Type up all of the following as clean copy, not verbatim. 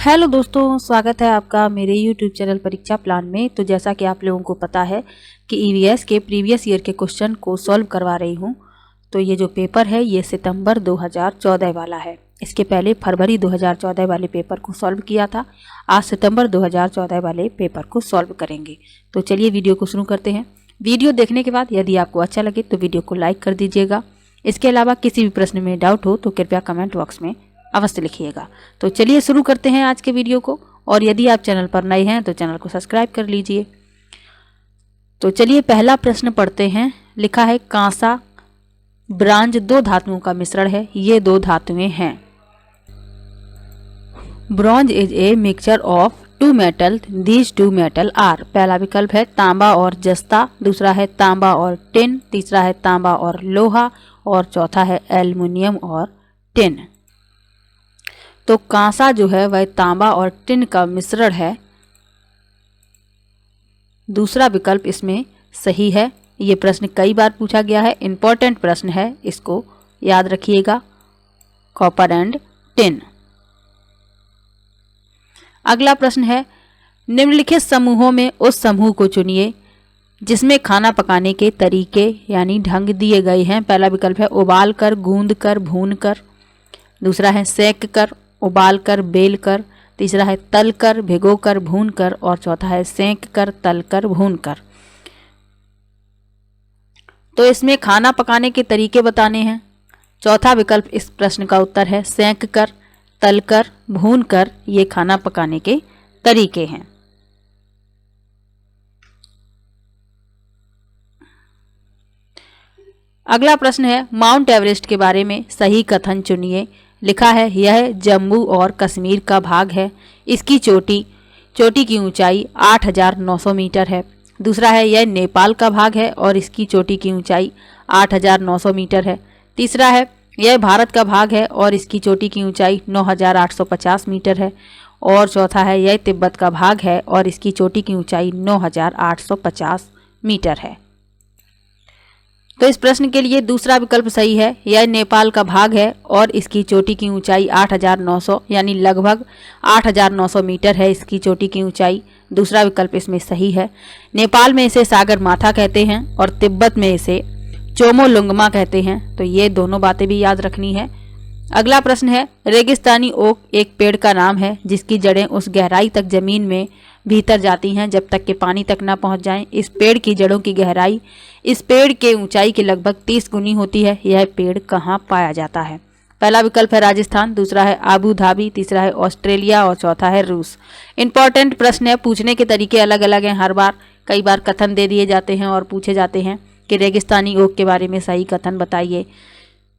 Hello दोस्तों, स्वागत है आपका मेरे YouTube चैनल परीक्षा प्लान में। तो जैसा कि आप लोगों को पता है कि EVS के प्रीवियस ईयर के क्वेश्चन को सॉल्व करवा रही हूं। तो ये जो पेपर है ये सितंबर 2014 वाला है। इसके पहले फरवरी 2014 वाले पेपर को सॉल्व किया था। आज सितंबर 2014 वाले पेपर को सॉल्व करेंगे। तो चलिए वीडियो को शुरू करते हैं। वीडियो देखने के बाद यदि आपको अच्छा लगे तो वीडियो को लाइक कर दीजिएगा। इसके अलावा किसी भी प्रश्न में डाउट हो तो कृपया कमेंट बॉक्स में अवश्य लिखिएगा। तो चलिए शुरू करते हैं आज के वीडियो को। और यदि आप चैनल पर नए हैं तो चैनल को सब्सक्राइब कर लीजिए। तो चलिए पहला प्रश्न पढ़ते हैं। लिखा है कांसा ब्रांज दो धातुओं का मिश्रण है। ये दो धातुएं हैं। Bronze is a mixture of two metal, these two metal are. पहला विकल्प है तांबा और जस्ता, दूसरा है तांबा और टिन, तीसरा है तांबा और लोहा और चौथा है एल्युमिनियम और टिन। तो कांसा जो है वह तांबा और टिन का मिश्रण है। दूसरा विकल्प इसमें सही है। ये प्रश्न कई बार पूछा गया है, इंपॉर्टेंट प्रश्न है, इसको याद रखिएगा। Copper and tin. अगला प्रश्न है निम्नलिखित समूहों में उस समूह को चुनिए जिसमें खाना पकाने के तरीके यानी ढंग दिए गए हैं। पहला विकल्प है उबाल कर, गूंद कर, भून कर, दूसरा है सेक कर, उबाल कर, बेल कर, तीसरा है तल कर, भिगो कर, भून कर और चौथा है सेंक कर, तल कर, भून कर। तो इसमें खाना पकाने के तरीके बताने हैं। चौथा विकल्प इस प्रश्न का उत्तर है सेंक कर, तल कर, भून कर। ये खाना पकाने के तरीके हैं। अगला प्रश्न है माउंट एवरेस्ट के बारे में सही कथन चुनिए। लिखा है यह जम्मू और कश्मीर का भाग है। इसकी चोटी की ऊंचाई 8,900 मीटर है। दूसरा है यह नेपाल का भाग है और इसकी चोटी की ऊंचाई 8,900 मीटर है। तीसरा है यह भारत का भाग है और इसकी चोटी की ऊंचाई 9,850 मीटर है। और चौथा है यह तिब्बत का भाग है और इसकी चोटी की ऊंचाई 9,850 मीटर है। तो इस प्रश्न के लिए दूसरा विकल्प सही है। यह नेपाल का भाग है और इसकी चोटी की ऊंचाई 8,900 यानी लगभग 8,900 मीटर है इसकी चोटी की ऊंचाई। दूसरा विकल्प इसमें सही है। नेपाल में इसे सागर माथा कहते हैं और तिब्बत में इसे चोमोलुंगमा कहते हैं। तो ये दोनों बातें भी याद रखनी है। अगला प्रश्न है रेगिस्तानी ओक एक पेड़ का नाम है जिसकी जड़ें उस गहराई तक जमीन में भीतर जाती हैं जब तक कि पानी तक ना पहुंच जाएं। इस पेड़ की जड़ों की गहराई इस पेड़ के ऊंचाई के लगभग 30 गुनी होती है। यह पेड़ कहाँ पाया जाता है? पहला विकल्प है राजस्थान, दूसरा है आबू धाबी, तीसरा है ऑस्ट्रेलिया और चौथा है रूस। इंपॉर्टेंट प्रश्न है, पूछने के तरीके अलग अलग हैं। हर बार कई बार कथन दे दिए जाते हैं और पूछे जाते हैं कि रेगिस्तानी ओक के बारे में सही कथन बताइए।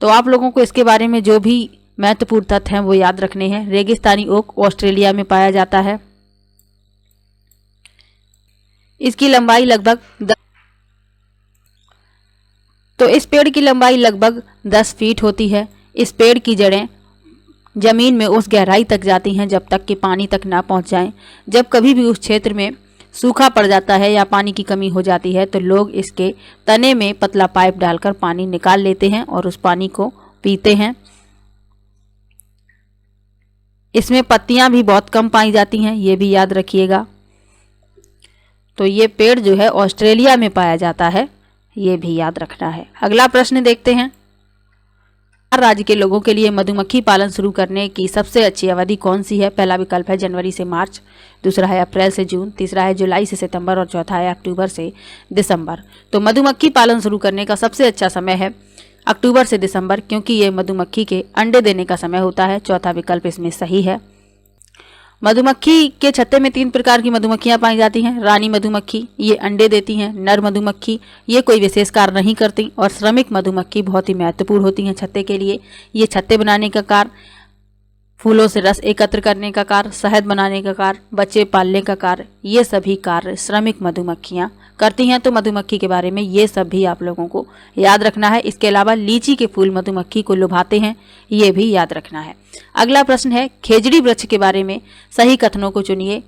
तो आप लोगों को इसके बारे में जो भी महत्वपूर्ण तथ्य हैं वो याद रखने हैं। रेगिस्तानी ओक ऑस्ट्रेलिया में पाया जाता है। इसकी लंबाई लगभग तो इस पेड़ की लंबाई लगभग 10 फीट होती है। इस पेड़ की जड़ें जमीन में उस गहराई तक जाती हैं जब तक कि पानी तक ना पहुंच जाएं। जब कभी भी उस क्षेत्र में सूखा पड़ जाता है या पानी की कमी हो जाती है तो लोग इसके तने में पतला पाइप डालकर पानी निकाल लेते हैं और उस पानी को पीते हैं। इसमें पत्तियां भी बहुत कम पाई जाती हैं, ये भी याद रखिएगा। तो ये पेड़ जो है ऑस्ट्रेलिया में पाया जाता है, ये भी याद रखना है। अगला प्रश्न देखते हैं। राज्य के लोगों के लिए मधुमक्खी पालन शुरू करने की सबसे अच्छी अवधि कौन सी है? पहला विकल्प है जनवरी से मार्च, दूसरा है अप्रैल से जून, तीसरा है जुलाई से सितंबर और चौथा है अक्टूबर से दिसंबर। तो मधुमक्खी पालन शुरू करने का सबसे अच्छा समय है अक्टूबर से दिसंबर, क्योंकि ये मधुमक्खी के अंडे देने का समय होता है। चौथा विकल्प इसमें सही है। मधुमक्खी के छत्ते में 3 प्रकार की मधुमक्खियां पाई जाती हैं। रानी मधुमक्खी, ये अंडे देती हैं। नर मधुमक्खी, ये कोई विशेष कार्य नहीं करती। और श्रमिक मधुमक्खी बहुत ही महत्वपूर्ण होती हैं छत्ते के लिए। ये छत्ते बनाने का कार्य, फूलों से रस एकत्र करने का कार्य, शहद बनाने का कार्य, बच्चे पालने का कार्य, ये सभी कार्य श्रमिक मधुमक्खियां करती हैं। तो मधुमक्खी के बारे में ये सब भी आप लोगों को याद रखना है। इसके अलावा लीची के फूल मधुमक्खी को लुभाते हैं, ये भी याद रखना है। अगला प्रश्न है खेजड़ी वृक्ष के बारे में सही कथनों को चुनिए।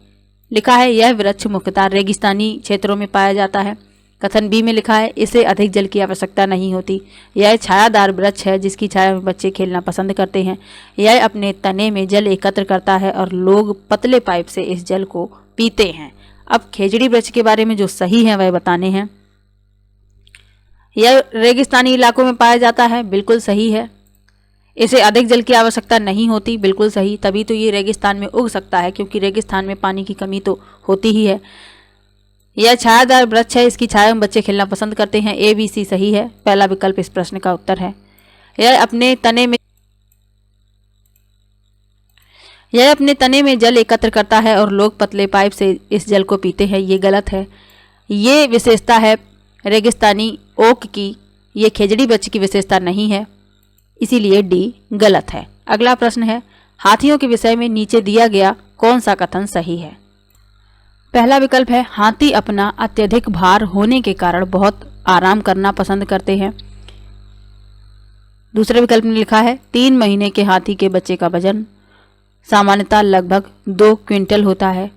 लिखा है यह वृक्ष मुख्यतः रेगिस्तानी क्षेत्रों में पाया जाता है। कथन बी में लिखा है इसे अधिक जल की आवश्यकता नहीं होती। यह छायादार वृक्ष है जिसकी छाया में बच्चे खेलना पसंद करते हैं। यह अपने तने में जल एकत्र करता है और लोग पतले पाइप से इस जल को पीते हैं। अब खेजड़ी वृक्ष के बारे में जो सही है वह बताने हैं। यह रेगिस्तानी इलाकों में पाया जाता है, बिल्कुल सही है। इसे अधिक जल की आवश्यकता नहीं होती, बिल्कुल सही, तभी तो ये रेगिस्तान में उग सकता है, क्योंकि रेगिस्तान में पानी की कमी तो होती ही है। यह छायादार वृक्ष है, इसकी छाया में बच्चे खेलना पसंद करते हैं। ए बी सी सही है, पहला विकल्प इस प्रश्न का उत्तर है। यह अपने तने में जल एकत्र करता है और लोग पतले पाइप से इस जल को पीते हैं, ये गलत है। ये विशेषता है रेगिस्तानी ओक की, ये खेजड़ी वृक्ष की विशेषता नहीं है, इसीलिए डी गलत है। अगला प्रश्न है हाथियों के विषय में नीचे दिया गया कौन सा कथन सही है। पहला विकल्प है हाथी अपना अत्यधिक भार होने के कारण बहुत आराम करना पसंद करते हैं। दूसरे विकल्प में लिखा है 3 महीने के हाथी के बच्चे का वजन सामान्यतः लगभग 2 क्विंटल होता है।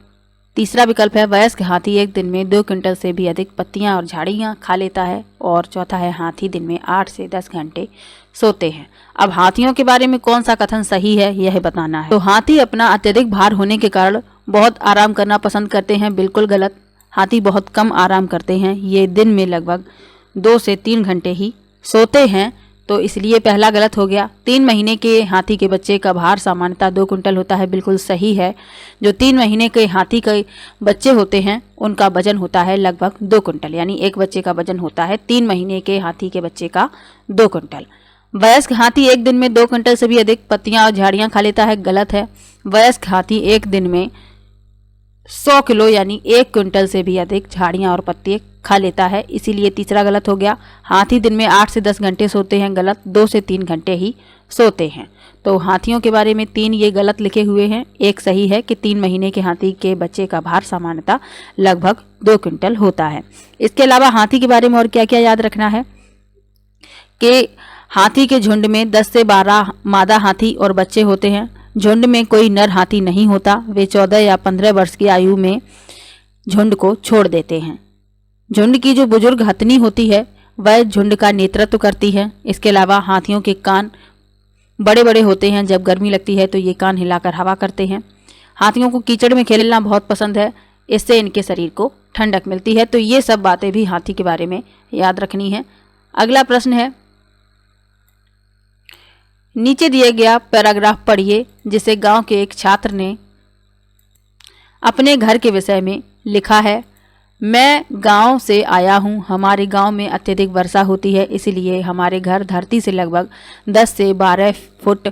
तीसरा विकल्प है वयस्क हाथी एक दिन में 2 क्विंटल से भी अधिक पत्तियां और झाड़ियां खा लेता है। और चौथा है हाथी दिन में 8 से 10 घंटे सोते हैं। अब हाथियों के बारे में कौन सा कथन सही है यह बताना है। तो हाथी अपना अत्यधिक भार होने के कारण बहुत आराम करना पसंद करते हैं, बिल्कुल गलत। हाथी बहुत कम आराम करते हैं, ये दिन में लगभग 2 से 3 घंटे ही सोते हैं, तो इसलिए पहला गलत हो गया। 3 महीने के हाथी के बच्चे का भार सामान्यतः 2 कुंटल होता है, बिल्कुल सही है। जो 3 महीने के हाथी के बच्चे होते हैं उनका वजन होता है लगभग 2 कुंटल, यानी एक बच्चे का वजन होता है 3 महीने के हाथी के बच्चे का 2 कुंटल। वयस्क हाथी एक दिन में 2 कुंटल से भी अधिक पत्तियां और झाड़ियां खा लेता है, गलत है। वयस्क हाथी एक दिन में 100 किलो यानी 1 क्विंटल से भी अधिक झाड़ियां और पत्ते खा लेता है, इसीलिए तीसरा गलत हो गया। हाथी दिन में 8 से 10 घंटे सोते हैं, गलत, 2 से 3 घंटे ही सोते हैं। तो हाथियों के बारे में 3 ये गलत लिखे हुए हैं। एक सही है कि 3 महीने के हाथी के बच्चे का भार सामान्यतः लगभग 2 क्विंटल होता है। इसके अलावा हाथी के बारे में और क्या क्या याद रखना है कि हाथी के झुंड में 10 से 12 मादा हाथी और बच्चे होते हैं। झुंड में कोई नर हाथी नहीं होता, वे 14 या 15 वर्ष की आयु में झुंड को छोड़ देते हैं। झुंड की जो बुजुर्ग हथनी होती है वह झुंड का नेतृत्व करती है। इसके अलावा हाथियों के कान बड़े बड़े होते हैं, जब गर्मी लगती है तो ये कान हिलाकर हवा करते हैं। हाथियों को कीचड़ में खेलना बहुत पसंद है, इससे इनके शरीर को ठंडक मिलती है। तो ये सब बातें भी हाथी के बारे में याद रखनी है। अगला प्रश्न है नीचे दिया गया पैराग्राफ पढ़िए जिसे गांव के एक छात्र ने अपने घर के विषय में लिखा है। मैं गांव से आया हूं, हमारे गांव में अत्यधिक वर्षा होती है, इसलिए हमारे घर धरती से लगभग 10 से 12 फुट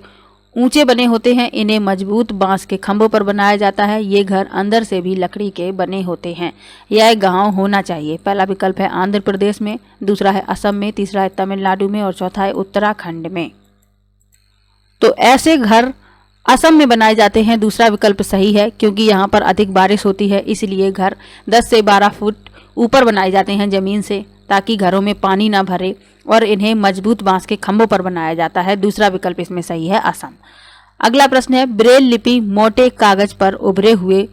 ऊंचे बने होते हैं। इन्हें मजबूत बांस के खंभों पर बनाया जाता है। ये घर अंदर से भी लकड़ी के बने होते हैं। यह गांव होना चाहिए। पहला विकल्प है आंध्र प्रदेश में, दूसरा है असम में, तीसरा है तमिलनाडु में और चौथा है उत्तराखंड में। तो ऐसे घर असम में बनाए जाते हैं, दूसरा विकल्प सही है, क्योंकि यहाँ पर अधिक बारिश होती है, इसलिए घर 10 से 12 फुट ऊपर बनाए जाते हैं ज़मीन से, ताकि घरों में पानी ना भरे, और इन्हें मजबूत बांस के खंभों पर बनाया जाता है। दूसरा विकल्प इसमें सही है, असम। अगला प्रश्न है ब्रेल लिपि मोटे कागज पर उभरे हुए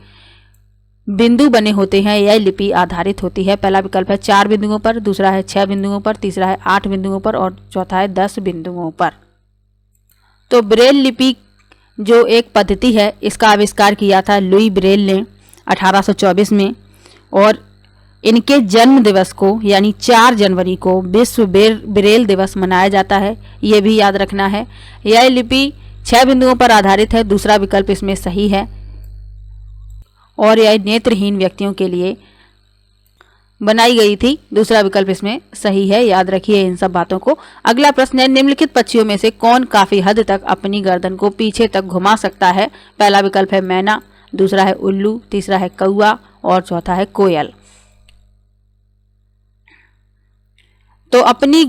बिंदु बने होते हैं, यह लिपि आधारित होती है। पहला विकल्प है 4 बिंदुओं पर, दूसरा है 6 बिंदुओं पर, तीसरा है 8 बिंदुओं पर और चौथा है 10 बिंदुओं पर। तो ब्रेल लिपि जो एक पद्धति है, इसका आविष्कार किया था लुई ब्रेल ने 1824 में, और इनके जन्म दिवस को यानी 4 जनवरी को विश्व ब्रेल दिवस मनाया जाता है, ये भी याद रखना है। यह लिपि 6 बिंदुओं पर आधारित है, दूसरा विकल्प इसमें सही है, और यह नेत्रहीन व्यक्तियों के लिए बनाई गई थी, दूसरा विकल्प इसमें सही है। याद रखिए इन सब बातों को। अगला प्रश्न है निम्नलिखित पक्षियों में से कौन काफी हद तक अपनी गर्दन को पीछे तक घुमा सकता है। पहला विकल्प है मैना, दूसरा है उल्लू, तीसरा है कौआ और चौथा है कोयल। तो अपनी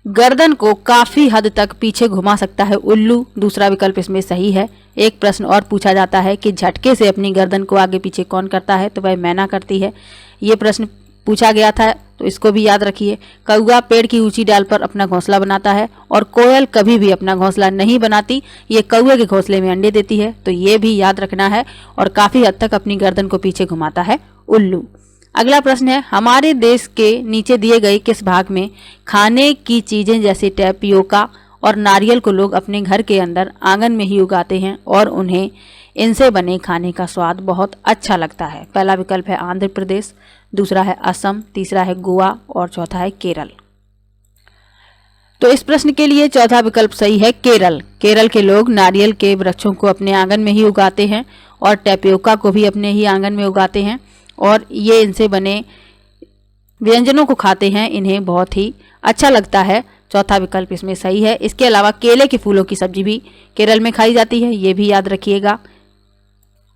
गर्दन को काफी हद तक पीछे घुमा सकता है उल्लू, दूसरा विकल्प इसमें सही है। एक प्रश्न और पूछा जाता है कि झटके से अपनी गर्दन को आगे पीछे कौन करता है, तो वह मैना करती है। ये प्रश्न पूछा गया था, तो इसको भी याद रखिए। कौआ पेड़ की ऊंची डाल पर अपना घोंसला बनाता है और कोयल कभी भी अपना घोंसला नहीं बनाती, ये कौए के घोंसले में अंडे देती है, तो ये भी याद रखना है। और काफी हद तक अपनी गर्दन को पीछे घुमाता है उल्लू। अगला प्रश्न है, हमारे देश के नीचे दिए गए किस भाग में खाने की चीजें जैसे टैपियोका और नारियल को लोग अपने घर के अंदर आंगन में ही उगाते हैं और उन्हें इनसे बने खाने का स्वाद बहुत अच्छा लगता है? पहला विकल्प है आंध्र प्रदेश, दूसरा है असम, तीसरा है गोवा और चौथा है केरल। तो इस प्रश्न के लिए चौथा विकल्प सही है, केरल। केरल के लोग नारियल के वृक्षों को अपने आंगन में ही उगाते हैं और टैपियोका को भी अपने ही आंगन में उगाते हैं और ये इनसे बने व्यंजनों को खाते हैं, इन्हें बहुत ही अच्छा लगता है। चौथा विकल्प इसमें सही है। इसके अलावा केले के फूलों की सब्जी भी केरल में खाई जाती है, ये भी याद रखिएगा।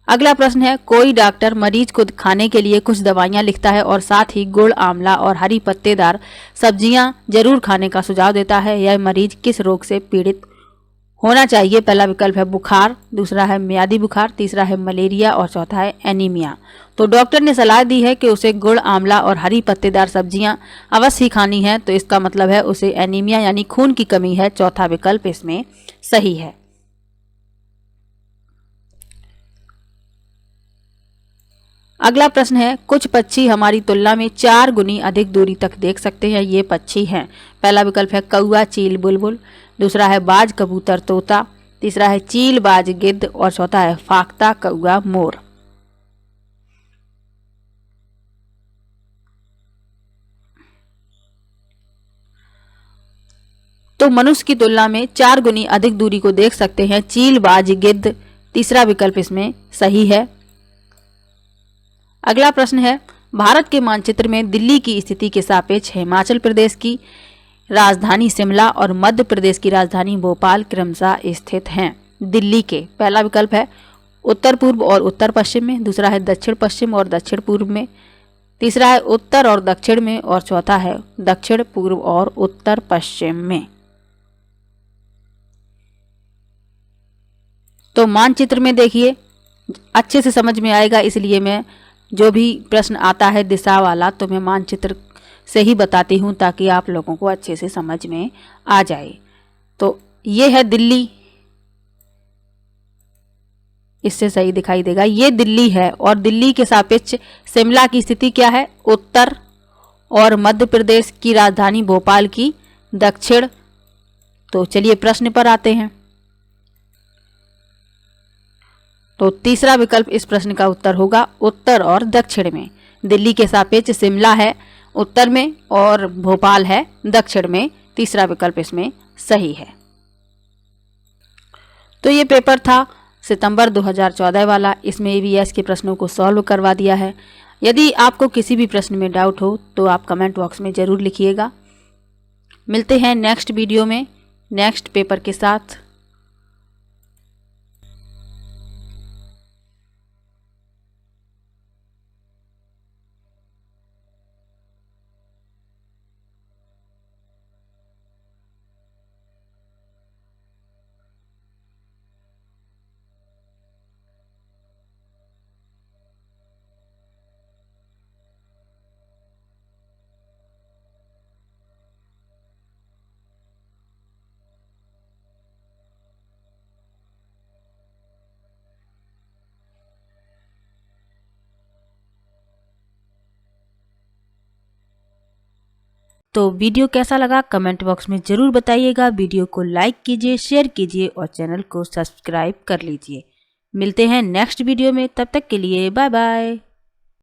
अगला प्रश्न है, कोई डॉक्टर मरीज को खाने के लिए कुछ दवाइयां लिखता है और साथ ही गुड़, आंवला और हरी पत्तेदार सब्जियां जरूर खाने का सुझाव देता है। यह मरीज किस रोग से पीड़ित होना चाहिए? पहला विकल्प है बुखार, दूसरा है मियादी बुखार, तीसरा है मलेरिया और चौथा है एनीमिया। तो डॉक्टर ने सलाह दी है कि उसे गुड़, आंवला और हरी पत्तेदार सब्जियां अवश्य ही खानी है, तो इसका मतलब है उसे एनीमिया यानी खून की कमी है। चौथा विकल्प इसमें सही है। अगला प्रश्न है, कुछ पक्षी हमारी तुलना में 4 गुनी अधिक दूरी तक देख सकते हैं, ये पक्षी हैं। पहला विकल्प है कौआ, चील, बुलबुल, दूसरा है बाज, कबूतर, तोता, तीसरा है चील, बाज, गिद्ध और चौथा है फाख्ता, कौआ, मोर। तो मनुष्य की तुलना में 4 गुनी अधिक दूरी को देख सकते हैं चील, बाज, गिद्ध, तीसरा विकल्प इसमें सही है। अगला प्रश्न है, भारत के मानचित्र में दिल्ली की स्थिति के सापेक्ष हिमाचल प्रदेश की राजधानी शिमला और मध्य प्रदेश की राजधानी भोपाल क्रमशः स्थित हैं। दिल्ली के पहला विकल्प है उत्तर पूर्व और उत्तर पश्चिम में, दूसरा है दक्षिण पश्चिम और दक्षिण पूर्व में, तीसरा है उत्तर और दक्षिण में और चौथा है दक्षिण पूर्व और उत्तर पश्चिम में। तो मानचित्र में देखिए, अच्छे से समझ में आएगा, इसलिए मैं जो भी प्रश्न आता है दिशा वाला तो मैं मानचित्र से ही बताती हूँ ताकि आप लोगों को अच्छे से समझ में आ जाए। तो ये है दिल्ली, इससे सही दिखाई देगा, ये दिल्ली है और दिल्ली के सापेक्ष शिमला की स्थिति क्या है? उत्तर और मध्य प्रदेश की राजधानी भोपाल की दक्षिण। तो चलिए प्रश्न पर आते हैं। तो तीसरा विकल्प इस प्रश्न का उत्तर होगा उत्तर और दक्षिण में। दिल्ली के सापेक्ष शिमला है उत्तर में और भोपाल है दक्षिण में। तीसरा विकल्प इसमें सही है। तो ये पेपर था सितंबर 2014 वाला, इसमें EVS के प्रश्नों को सॉल्व करवा दिया है। यदि आपको किसी भी प्रश्न में डाउट हो तो आप कमेंट बॉक्स में ज़रूर लिखिएगा। मिलते हैं नेक्स्ट वीडियो में नेक्स्ट पेपर के साथ। तो वीडियो कैसा लगा कमेंट बॉक्स में ज़रूर बताइएगा। वीडियो को लाइक कीजिए, शेयर कीजिए और चैनल को सब्सक्राइब कर लीजिए। मिलते हैं नेक्स्ट वीडियो में, तब तक के लिए बाय बाय।